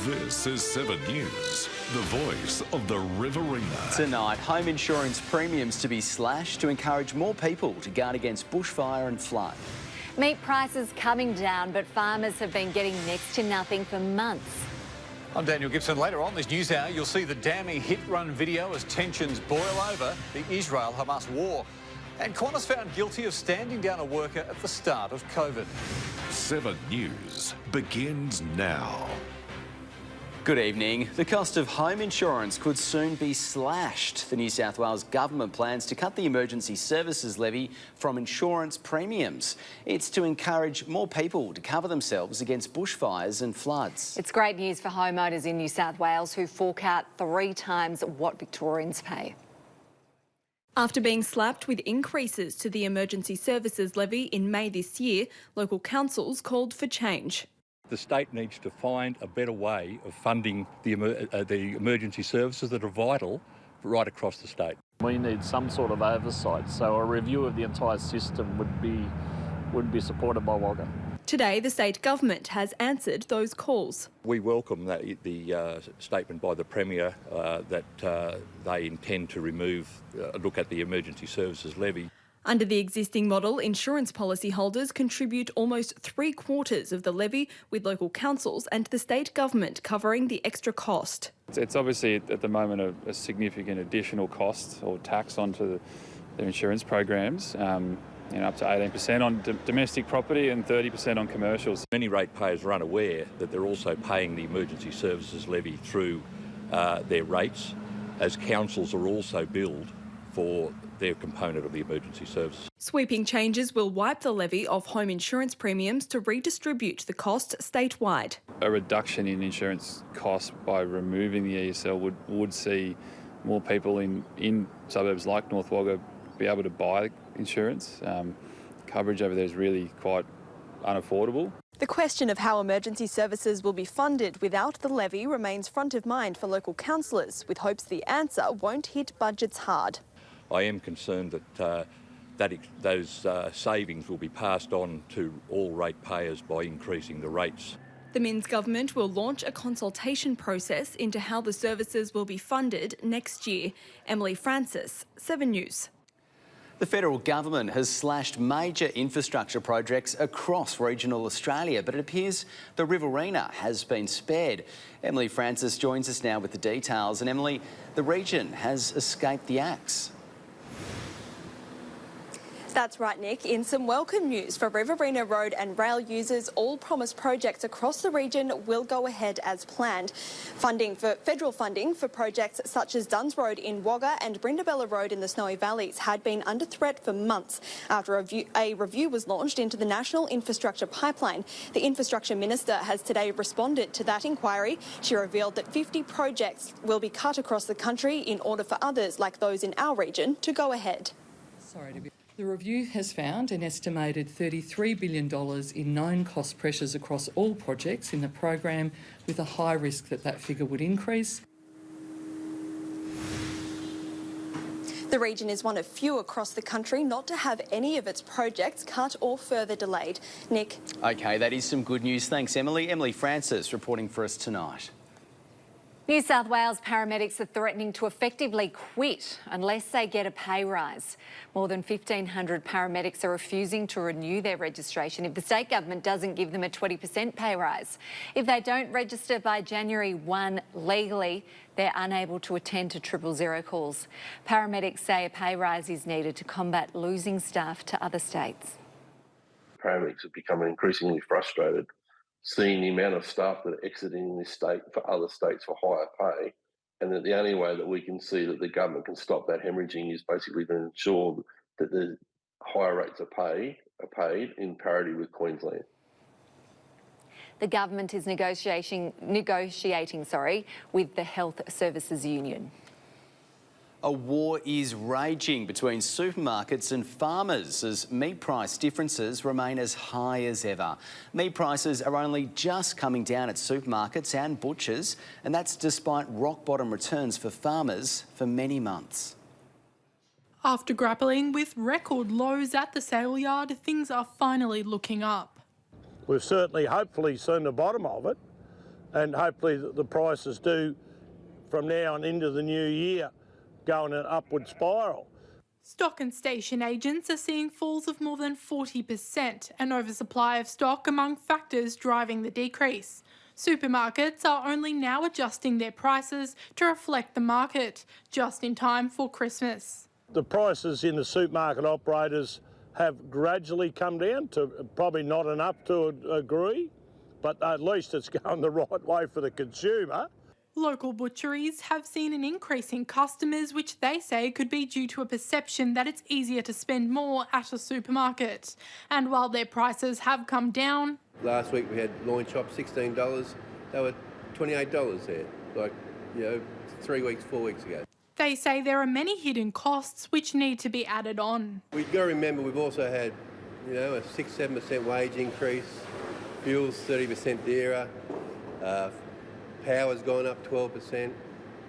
This is 7 News, the voice of the Riverina. Tonight, home insurance premiums to be slashed to encourage more people to guard against bushfire and flood. Meat prices coming down, but farmers have been getting next to nothing for months. I'm Daniel Gibson. Later on this news hour, you'll see the damning hit-run video as tensions boil over the Israel-Hamas war. And Qantas found guilty of standing down a worker at the start of COVID. 7 News begins now. Good evening. The cost of home insurance could soon be slashed. The New South Wales government plans to cut the emergency services levy from insurance premiums. It's to encourage more people to cover themselves against bushfires and floods. It's great news for homeowners in New South Wales who fork out 3 times what Victorians pay. After being slapped with increases to the emergency services levy in May this year, local councils called for change. The state needs to find a better way of funding the emergency services that are vital right across the state. We need some sort of oversight, so a review of the entire system would be supported by Wagga. Today, the state government has answered those calls. We welcome the statement by the Premier that they intend to look at the emergency services levy. Under the existing model, insurance policyholders contribute almost 3/4 of the levy, with local councils and the state government covering the extra cost. It's obviously at the moment a significant additional cost or tax onto the insurance programs, up to 18% on domestic property and 30% on commercials. Many ratepayers are unaware that they're also paying the emergency services levy through their rates, as councils are also billed for their component of the emergency services. Sweeping changes will wipe the levy off home insurance premiums to redistribute the cost statewide. A reduction in insurance costs by removing the ESL would see more people in suburbs like North Wagga be able to buy insurance. Coverage over there is really quite unaffordable. The question of how emergency services will be funded without the levy remains front of mind for local councillors, with hopes the answer won't hit budgets hard. I am concerned that those savings will be passed on to all ratepayers by increasing the rates. The Minns government will launch a consultation process into how the services will be funded next year. Emily Francis, 7 News. The federal government has slashed major infrastructure projects across regional Australia, but it appears the Riverina has been spared. Emily Francis joins us now with the details. And Emily, the region has escaped the axe. That's right, Nick. In some welcome news for Riverina road and rail users, all promised projects across the region will go ahead as planned. Federal funding for projects such as Duns Road in Wagga and Brindabella Road in the Snowy Valleys had been under threat for months after a review was launched into the National Infrastructure Pipeline. The Infrastructure Minister has today responded to that inquiry. She revealed that 50 projects will be cut across the country in order for others, like those in our region, to go ahead. The review has found an estimated $33 billion in known cost pressures across all projects in the program, with a high risk that figure would increase. The region is one of few across the country not to have any of its projects cut or further delayed. Nick. OK, that is some good news. Thanks, Emily. Emily Francis reporting for us tonight. New South Wales paramedics are threatening to effectively quit unless they get a pay rise. More than 1,500 paramedics are refusing to renew their registration if the state government doesn't give them a 20% pay rise. If they don't register by January 1 legally, they're unable to attend to 000 calls. Paramedics say a pay rise is needed to combat losing staff to other states. Paramedics have become increasingly frustrated seeing the amount of staff that are exiting this state for other states for higher pay, and that the only way that we can see that the government can stop that hemorrhaging is basically to ensure that the higher rates are paid in parity with Queensland. The government is negotiating with the Health Services Union. A war is raging between supermarkets and farmers as meat price differences remain as high as ever. Meat prices are only just coming down at supermarkets and butchers, and that's despite rock-bottom returns for farmers for many months. After grappling with record lows at the sale yard, things are finally looking up. We've certainly hopefully seen the bottom of it. and hopefully the prices do, from now on into the new year, go in an upward spiral. Stock and station agents are seeing falls of more than 40%, an oversupply of stock among factors driving the decrease. Supermarkets are only now adjusting their prices to reflect the market, just in time for Christmas. The prices in the supermarket operators have gradually come down to probably not enough to agree, but at least it's going the right way for the consumer. Local butcheries have seen an increase in customers, which they say could be due to a perception that it's easier to spend more at a supermarket. And while their prices have come down... Last week we had loin chops, $16. They were $28 there, 4 weeks ago. They say there are many hidden costs which need to be added on. We've got to remember we've also had, a 6-7% wage increase, fuel's 30% dearer, power's gone up 12%,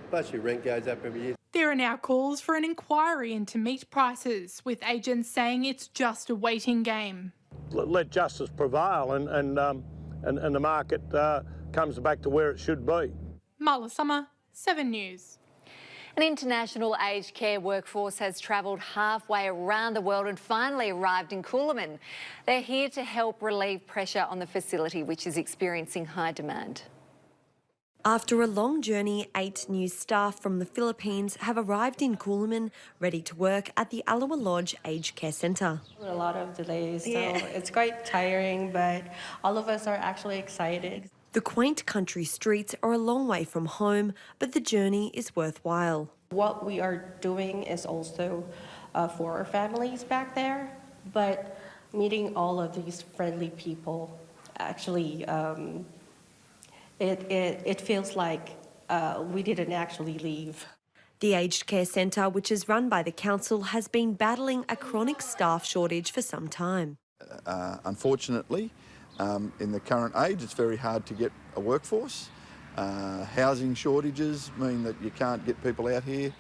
plus your rent goes up every year. There are now calls for an inquiry into meat prices, with agents saying it's just a waiting game. Let justice prevail and the market comes back to where it should be. Marla Summer, 7 News. An international aged care workforce has travelled halfway around the world and finally arrived in Coolamon. They're here to help relieve pressure on the facility, which is experiencing high demand. After a long journey, 8 new staff from the Philippines have arrived in Coolamon, ready to work at the Alawa Lodge Aged Care Centre. A lot of delays, so it's quite tiring, but all of us are actually excited. The quaint country streets are a long way from home, but the journey is worthwhile. What we are doing is also for our families back there, but meeting all of these friendly people actually it feels like we didn't actually leave. The Aged Care Centre, which is run by the council, has been battling a chronic staff shortage for some time. Unfortunately, in the current age, it's very hard to get a workforce. Housing shortages mean that you can't get people out here,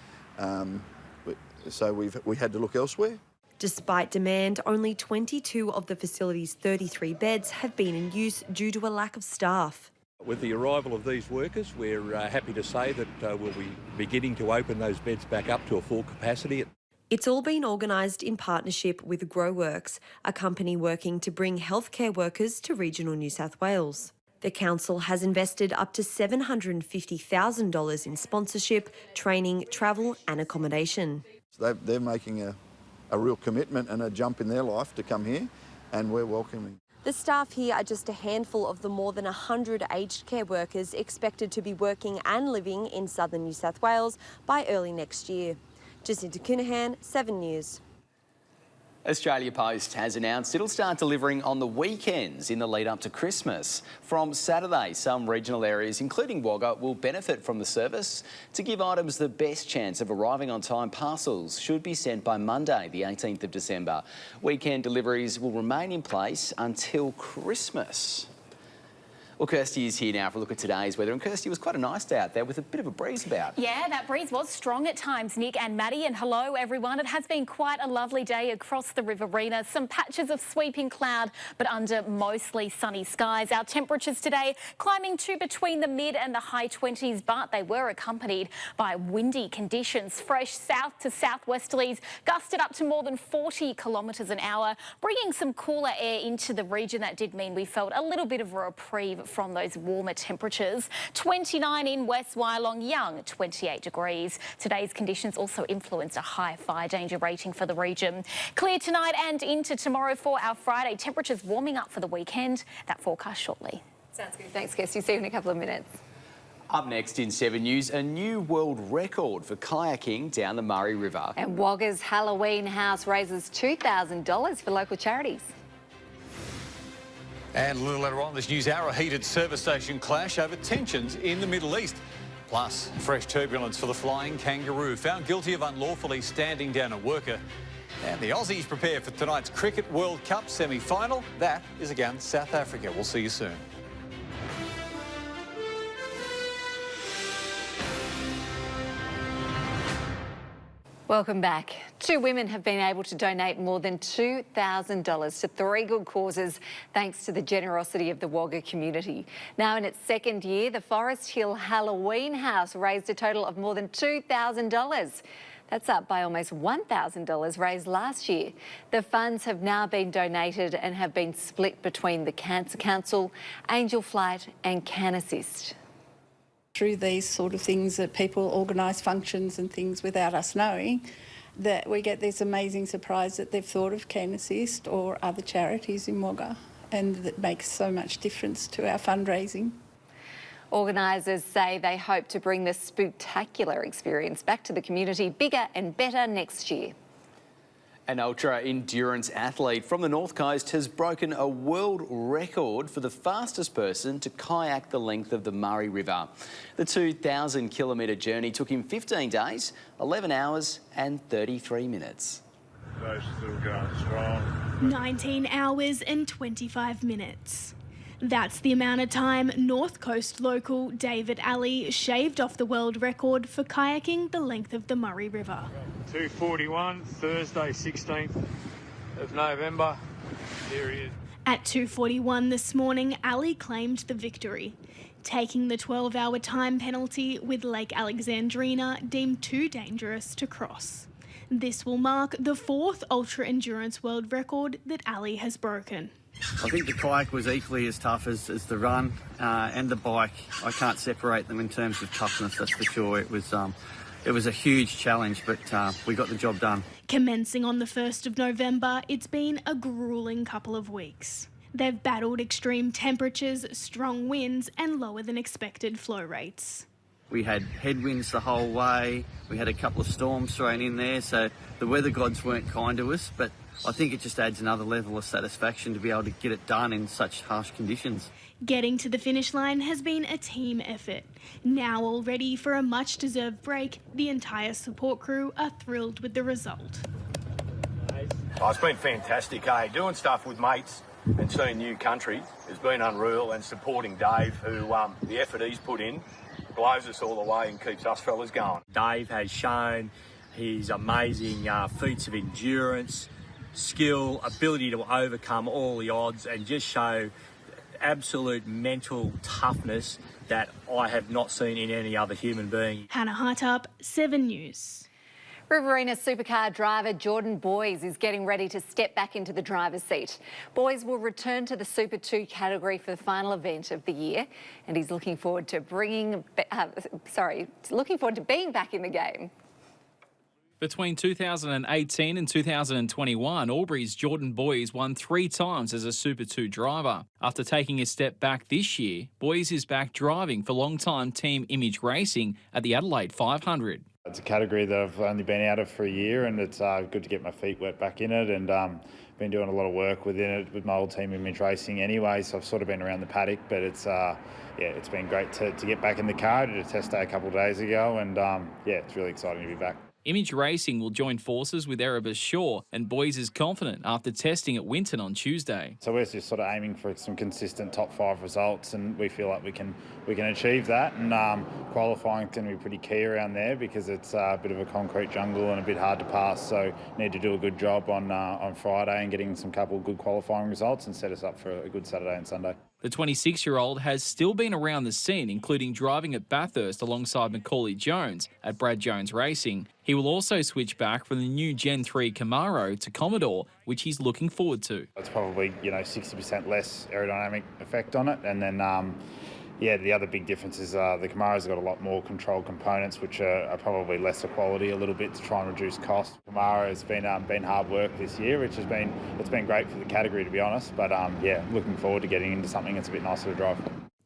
so we had to look elsewhere. Despite demand, only 22 of the facility's 33 beds have been in use due to a lack of staff. With the arrival of these workers, we're happy to say that we'll be beginning to open those beds back up to a full capacity. It's all been organised in partnership with GrowWorks, a company working to bring healthcare workers to regional New South Wales. The council has invested up to $750,000 in sponsorship, training, travel and accommodation. They're making a real commitment and a jump in their life to come here, and we're welcoming. The staff here are just a handful of the more than 100 aged care workers expected to be working and living in southern New South Wales by early next year. Jacinta Cunahan, 7 News. Australia Post has announced it'll start delivering on the weekends in the lead up to Christmas. From Saturday, some regional areas, including Wagga, will benefit from the service. To give items the best chance of arriving on time, parcels should be sent by Monday, the 18th of December. Weekend deliveries will remain in place until Christmas. Well, Kirsty is here now for a look at today's weather. And Kirsty, it was quite a nice day out there with a bit of a breeze about. Yeah, that breeze was strong at times, Nick and Maddie. And hello, everyone. It has been quite a lovely day across the Riverina. Some patches of sweeping cloud, but under mostly sunny skies. Our temperatures today climbing to between the mid and the high 20s, but they were accompanied by windy conditions. Fresh south to southwesterlies gusted up to more than 40 kilometres an hour, bringing some cooler air into the region. That did mean we felt a little bit of a reprieve from those warmer temperatures. 29 in West Wyalong, Young 28 degrees. Today's conditions also influenced a high fire danger rating for the region. Clear tonight and into tomorrow for our Friday. Temperatures warming up for the weekend. That forecast shortly. Sounds good. Thanks, Kirsty. See you in a couple of minutes. Up next in 7 News, a new world record for kayaking down the Murray River. And Wagga's Halloween house raises $2,000 for local charities. And a little later on this news hour, a heated service station clash over tensions in the Middle East. Plus, fresh turbulence for the flying kangaroo, found guilty of unlawfully standing down a worker. And the Aussies prepare for tonight's Cricket World Cup semi-final. That is against South Africa. We'll see you soon. Welcome back. 2 women have been able to donate more than $2,000 to 3 good causes thanks to the generosity of the Wagga community. Now in its 2nd year, the Forest Hill Halloween House raised a total of more than $2,000. That's up by almost $1,000 raised last year. The funds have now been donated and have been split between the Cancer Council, Angel Flight and Can Assist. Through these sort of things that people organise functions and things without us knowing, that we get this amazing surprise that they've thought of Can Assist or other charities in Wagga, and that makes so much difference to our fundraising. Organisers say they hope to bring this spectacular experience back to the community bigger and better next year. An ultra-endurance athlete from the North Coast has broken a world record for the fastest person to kayak the length of the Murray River. The 2,000-kilometre journey took him 15 days, 11 hours and 33 minutes. Those still going strong. 19 hours and 25 minutes. That's the amount of time North Coast local David Alley shaved off the world record for kayaking the length of the Murray River. 2:41, Thursday 16th of November. Here he is. At 2:41 this morning, Alley claimed the victory, taking the 12-hour time penalty with Lake Alexandrina deemed too dangerous to cross. This will mark the 4th ultra-endurance world record that Alley has broken. I think the kayak was equally as tough as the run and the bike. I can't separate them in terms of toughness, that's for sure. It was a huge challenge, but we got the job done. Commencing on the 1st of November, it's been a gruelling couple of weeks. They've battled extreme temperatures, strong winds and lower than expected flow rates. We had headwinds the whole way. We had a couple of storms thrown in there, so the weather gods weren't kind to us, but I think it just adds another level of satisfaction to be able to get it done in such harsh conditions. Getting to the finish line has been a team effort. Now all ready for a much-deserved break, the entire support crew are thrilled with the result. Oh, it's been fantastic, eh? Doing stuff with mates and seeing new country has been unreal, and supporting Dave, who the effort he's put in blows us all the way and keeps us fellas going. Dave has shown his amazing feats of endurance, skill, ability to overcome all the odds and just show absolute mental toughness that I have not seen in any other human being. Hannah Hartup, 7 News. Riverina supercar driver Jordan Boys is getting ready to step back into the driver's seat. Boys will return to the Super 2 category for the final event of the year, and he's looking forward to being back in the game. Between 2018 and 2021, Albury's Jordan Boys won 3 times as a Super 2 driver. After taking a step back this year, Boys is back driving for long-time Team Image Racing at the Adelaide 500. It's a category that I've only been out of for a year, and it's good to get my feet wet back in it, and been doing a lot of work within it with my old Team Image Racing anyway, so I've sort of been around the paddock, but it's it's been great to get back in the car. I did a test day a couple of days ago, and it's really exciting to be back. Image Racing will join forces with Erebus Shaw, and Boys is confident after testing at Winton on Tuesday. So we're just sort of aiming for some consistent top 5 results, and we feel like we can achieve that. And qualifying is going to be pretty key around there because it's a bit of a concrete jungle and a bit hard to pass. So need to do a good job on Friday and getting some couple of good qualifying results and set us up for a good Saturday and Sunday. The 26-year-old has still been around the scene, including driving at Bathurst alongside Macaulay Jones at Brad Jones Racing. He will also switch back from the new Gen 3 Camaro to Commodore, which he's looking forward to. It's probably 60% less aerodynamic effect on it, and then the other big difference is the Camaro's got a lot more control components, which are probably lesser quality a little bit to try and reduce cost. Camaro has been hard work this year, which has been great for the category, to be honest. But looking forward to getting into something that's a bit nicer to drive.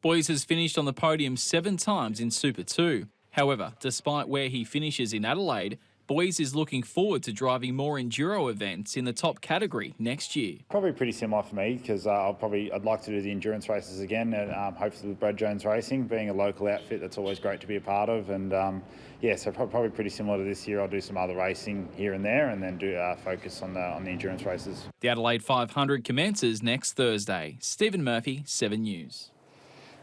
Boys has finished on the podium 7 times in Super 2. However, despite where he finishes in Adelaide, Boys is looking forward to driving more enduro events in the top category next year. Probably pretty similar for me because I'd like to do the endurance races again, and hopefully with Brad Jones Racing, being a local outfit, that's always great to be a part of. And so probably pretty similar to this year. I'll do some other racing here and there, and then do focus on the endurance races. The Adelaide 500 commences next Thursday. Stephen Murphy, 7 News.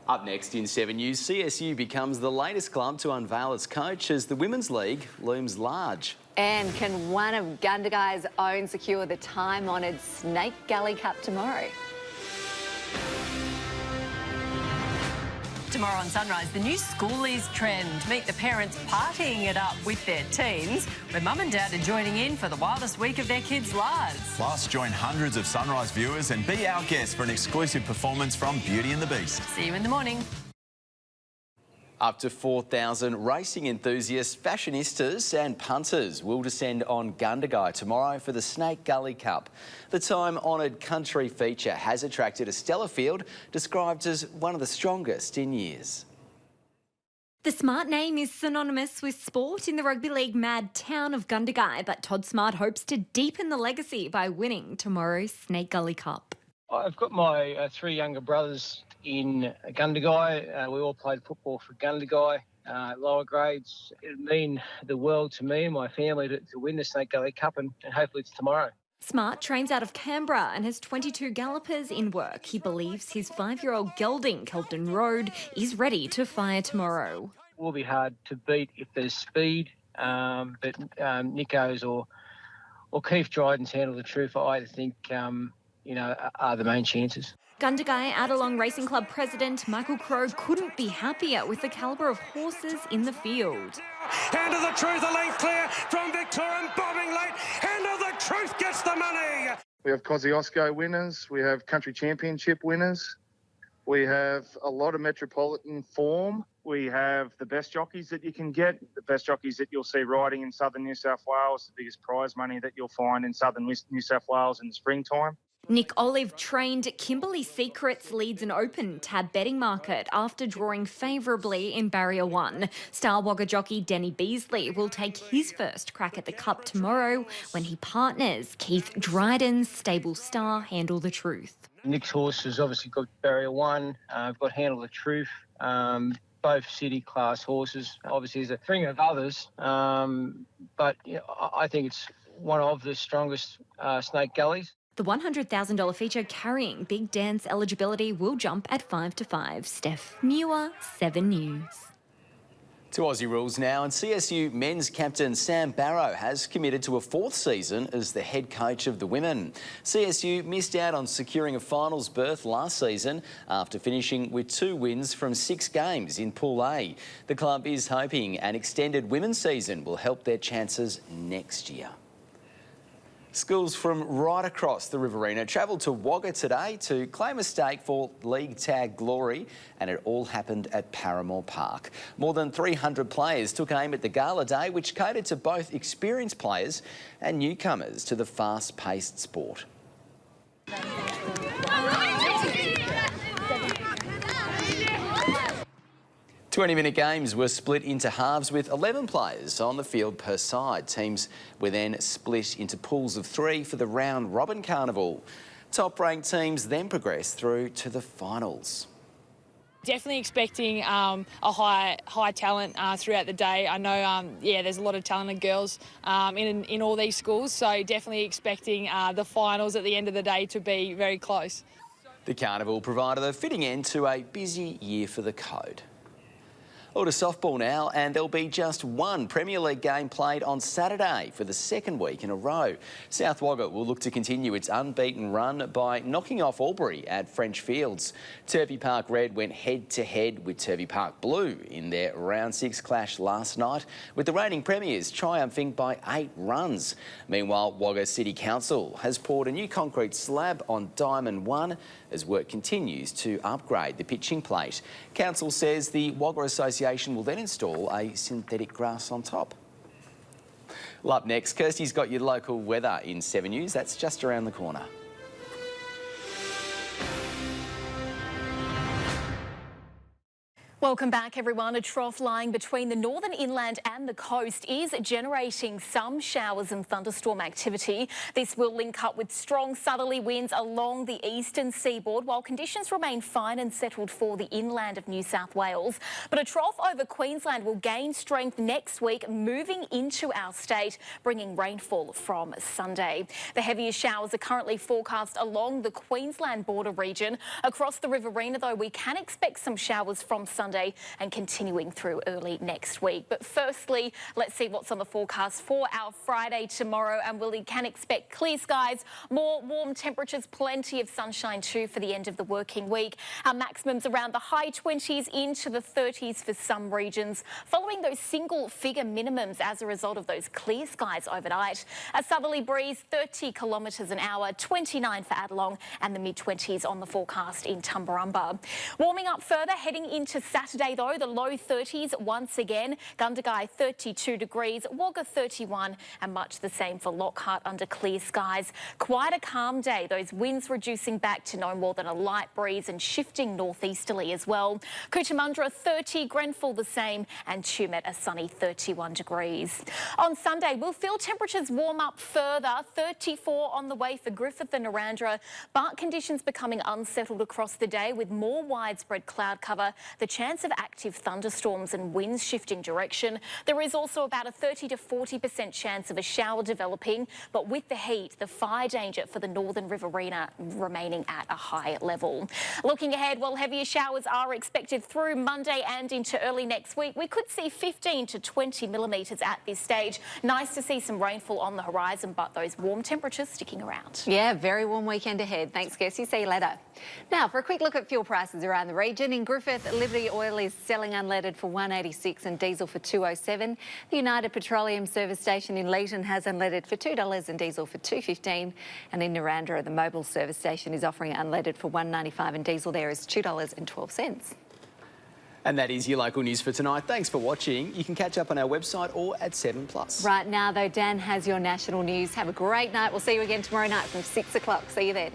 Up next in 7 News, CSU becomes the latest club to unveil its coach as the Women's League looms large. And can one of Gundagai's own secure the time-honoured Snake Gully Cup tomorrow? Tomorrow on Sunrise, the new schoolies trend. Meet the parents partying it up with their teens, where mum and dad are joining in for the wildest week of their kids' lives. Plus, join hundreds of Sunrise viewers and be our guest for an exclusive performance from Beauty and the Beast. See you in the morning. Up to 4,000 racing enthusiasts, fashionistas and punters will descend on Gundagai tomorrow for the Snake Gully Cup. The time-honoured country feature has attracted a stellar field described as one of the strongest in years. The Smart name is synonymous with sport in the rugby league mad town of Gundagai, but Todd Smart hopes to deepen the legacy by winning tomorrow's Snake Gully Cup. I've got my three younger brothers in Gundagai. We all played football for Gundagai, lower grades. It would mean the world to me and my family to win the Snake Gully Cup, and hopefully it's tomorrow. Smart trains out of Canberra and has 22 gallopers in work. He believes his 5-year-old gelding, Kelton Road, is ready to fire tomorrow. It will be hard to beat if there's speed, but Nico's or Keith Dryden's Handle the Truth, I think, are the main chances. Gundagai Adelong Racing Club president Michael Crowe couldn't be happier with the calibre of horses in the field. Handle the Truth, a length clear from Victorian, bobbing late. Handle the Truth gets the money. We have Kosciuszko winners. We have country championship winners. We have a lot of metropolitan form. We have the best jockeys that you can get, the best jockeys that you'll see riding in southern New South Wales, the biggest prize money that you'll find in southern New South Wales in the springtime. Nick Olive trained Kimberley Secrets leads an open tab betting market after drawing favourably in Barrier 1. Star Wagga jockey Denny Beasley will take his first crack at the Cup tomorrow when he partners Keith Dryden's stable star Handle the Truth. Nick's horse has obviously got Barrier 1, got Handle the Truth, both city class horses. Obviously there's a string of others, but I think it's one of the strongest snake gullies. The $100,000 feature carrying big dance eligibility will jump at 5 to 5. Steph Muir, 7 News. To Aussie rules now, and CSU men's captain Sam Barrow has committed to a 4th season as the head coach of the women. CSU missed out on securing a finals berth last season after finishing with 2 wins from 6 games in Pool A. The club is hoping an extended women's season will help their chances next year. Schools from right across the Riverina travelled to Wagga today to claim a stake for league tag glory, and it all happened at Paramore Park. More than 300 players took aim at the gala day, which catered to both experienced players and newcomers to the fast-paced sport. 20-minute games were split into halves with 11 players on the field per side. Teams were then split into pools of 3 for the round-robin carnival. Top-ranked teams then progressed through to the finals. Definitely expecting a high talent throughout the day. I know, there's a lot of talented girls in all these schools, so definitely expecting the finals at the end of the day to be very close. The carnival provided a fitting end to a busy year for the code. On to softball now, and there'll be just one Premier League game played on Saturday for the 2nd week in a row. South Wagga will look to continue its unbeaten run by knocking off Albury at French Fields. Turvey Park Red went head-to-head with Turvey Park Blue in their round 6 clash last night, with the reigning premiers triumphing by 8 runs. Meanwhile, Wagga City Council has poured a new concrete slab on Diamond 1 as work continues to upgrade the pitching plate. Council says the Wagga Association will then install a synthetic grass on top. Well, up next, Kirsty's got your local weather in 7 News. That's just around the corner. Welcome back, everyone. A trough lying between the northern inland and the coast is generating some showers and thunderstorm activity. This will link up with strong southerly winds along the eastern seaboard, while conditions remain fine and settled for the inland of New South Wales. But a trough over Queensland will gain strength next week, moving into our state, bringing rainfall from Sunday. The heaviest showers are currently forecast along the Queensland border region. Across the Riverina, though, we can expect some showers from Sunday Sunday and continuing through early next week. But firstly, let's see what's on the forecast for our Friday tomorrow, and we can expect clear skies, more warm temperatures, plenty of sunshine too for the end of the working week. Our maximums around the high 20s into the 30s for some regions, following those single-figure minimums as a result of those clear skies overnight. A southerly breeze, 30 kilometres an hour, 29 for Adelong, and the mid-20s on the forecast in Tumbarumba. Warming up further heading into Saturday though, the low 30s once again. Gundagai 32 degrees, Wagga 31, and much the same for Lockhart under clear skies. Quite a calm day, those winds reducing back to no more than a light breeze and shifting northeasterly as well. Cootamundra 30, Grenfell the same, and Tumut a sunny 31 degrees. On Sunday, we'll feel temperatures warm up further, 34 on the way for Griffith and Narrandera, but conditions becoming unsettled across the day with more widespread cloud cover, the chance of active thunderstorms and winds shifting direction. There is also about a 30 to 40% chance of a shower developing, but with the heat, the fire danger for the northern Riverina remaining at a high level. Looking ahead, well, heavier showers are expected through Monday and into early next week. We could see 15 to 20 millimetres at this stage. Nice to see some rainfall on the horizon, but those warm temperatures sticking around. Yeah, very warm weekend ahead. Thanks, Kirsty. See you later. Now, for a quick look at fuel prices around the region. In Griffith, Liberty Oil is selling unleaded for $1.86 and diesel for $2.07. The United Petroleum service station in Leeton has unleaded for $2 and diesel for $2.15. And in Narrandera, the Mobile service station is offering unleaded for $1.95 and diesel there is $2.12. And that is your local news for tonight. Thanks for watching. You can catch up on our website or at 7+. Right now, though, Dan has your national news. Have a great night. We'll see you again tomorrow night from 6 o'clock. See you then.